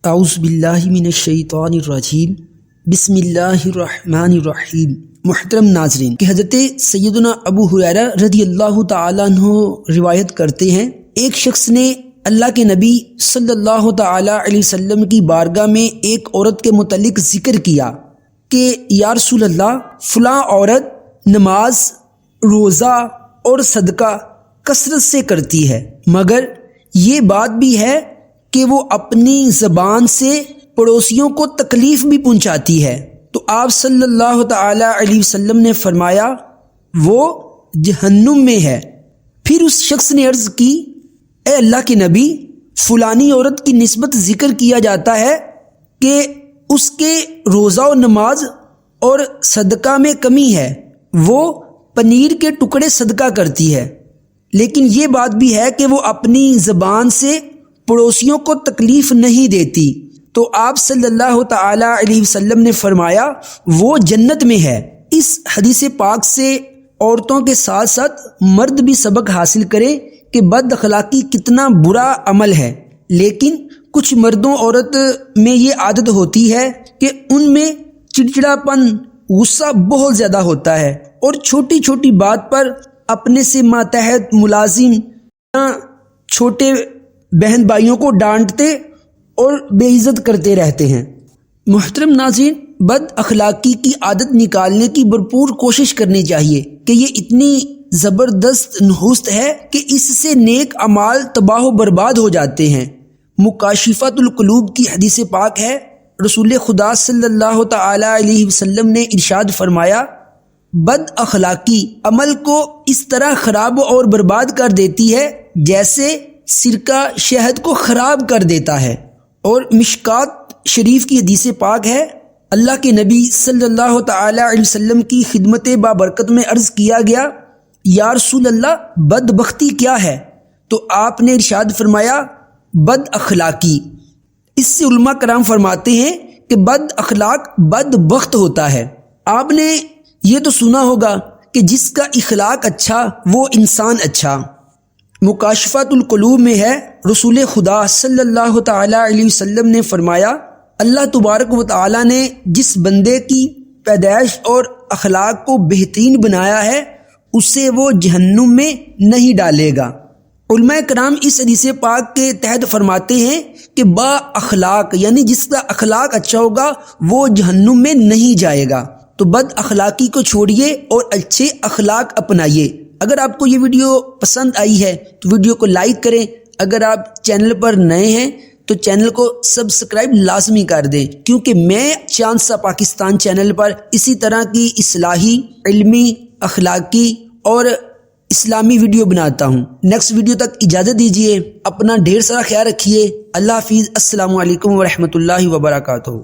اعوذ باللہ من الشیطان الرجیم بسم اللہ الرحمن الرحیم۔ محترم ناظرین کہ حضرت سیدنا ابو ہریرہ رضی اللہ تعالیٰ عنہ روایت کرتے ہیں، ایک شخص نے اللہ کے نبی صلی اللہ تعالیٰ علیہ وسلم کی بارگاہ میں ایک عورت کے متعلق ذکر کیا کہ یا رسول اللہ، فلاں عورت نماز، روزہ اور صدقہ کثرت سے کرتی ہے، مگر یہ بات بھی ہے کہ وہ اپنی زبان سے پڑوسیوں کو تکلیف بھی پہنچاتی ہے۔ تو آپ صلی اللہ تعالی علیہ وسلم نے فرمایا وہ جہنم میں ہے۔ پھر اس شخص نے عرض کی، اے اللہ کے نبی، فلانی عورت کی نسبت ذکر کیا جاتا ہے کہ اس کے روزہ و نماز اور صدقہ میں کمی ہے، وہ پنیر کے ٹکڑے صدقہ کرتی ہے، لیکن یہ بات بھی ہے کہ وہ اپنی زبان سے پڑوسیوں کو تکلیف نہیں دیتی۔ تو آپ صلی اللہ تعالی علیہ وسلم نے فرمایا وہ جنت میں ہے۔ اس حدیث پاک سے عورتوں کے ساتھ ساتھ مرد بھی سبق حاصل کریں کہ بد اخلاقی کتنا برا عمل ہے، لیکن کچھ مردوں عورت میں یہ عادت ہوتی ہے کہ ان میں چڑچڑاپن، غصہ بہت زیادہ ہوتا ہے اور چھوٹی چھوٹی بات پر اپنے سے ماتحت ملازم یا چھوٹے بہن بھائیوں کو ڈانٹتے اور بے عزت کرتے رہتے ہیں۔ محترم ناظرین، بد اخلاقی کی عادت نکالنے کی بھرپور کوشش کرنی چاہیے کہ یہ اتنی زبردست نحوست ہے کہ اس سے نیک اعمال تباہ و برباد ہو جاتے ہیں۔ مکاشفۃ القلوب کی حدیث پاک ہے، رسول خدا صلی اللہ تعالی علیہ وسلم نے ارشاد فرمایا، بد اخلاقی عمل کو اس طرح خراب اور برباد کر دیتی ہے جیسے سرکہ شہد کو خراب کر دیتا ہے۔ اور مشکات شریف کی حدیث پاک ہے، اللہ کے نبی صلی اللہ تعالی علیہ وسلم کی خدمت بابرکت میں عرض کیا گیا، یا رسول اللہ، بدبختی کیا ہے؟ تو آپ نے ارشاد فرمایا بد اخلاقی۔ اس سے علماء کرام فرماتے ہیں کہ بد اخلاق بدبخت ہوتا ہے۔ آپ نے یہ تو سنا ہوگا کہ جس کا اخلاق اچھا وہ انسان اچھا۔ مکاشفۃ القلوب میں ہے، رسول خدا صلی اللہ تعالی علیہ وسلم نے فرمایا، اللہ تبارک و تعالی نے جس بندے کی پیدائش اور اخلاق کو بہترین بنایا ہے اسے وہ جہنم میں نہیں ڈالے گا۔ علماء کرام اس حدیث پاک کے تحت فرماتے ہیں کہ با اخلاق یعنی جس کا اخلاق اچھا ہوگا وہ جہنم میں نہیں جائے گا۔ تو بد اخلاقی کو چھوڑیے اور اچھے اخلاق اپنائیے۔ اگر آپ کو یہ ویڈیو پسند آئی ہے تو ویڈیو کو لائک کریں، اگر آپ چینل پر نئے ہیں تو چینل کو سبسکرائب لازمی کر دیں، کیونکہ میں چاند سا پاکستان چینل پر اسی طرح کی اصلاحی، علمی، اخلاقی اور اسلامی ویڈیو بناتا ہوں۔ نیکسٹ ویڈیو تک اجازت دیجیے، اپنا ڈھیر سارا خیال رکھیے۔ اللہ حافظ، السلام علیکم ورحمۃ اللہ وبرکاتہ۔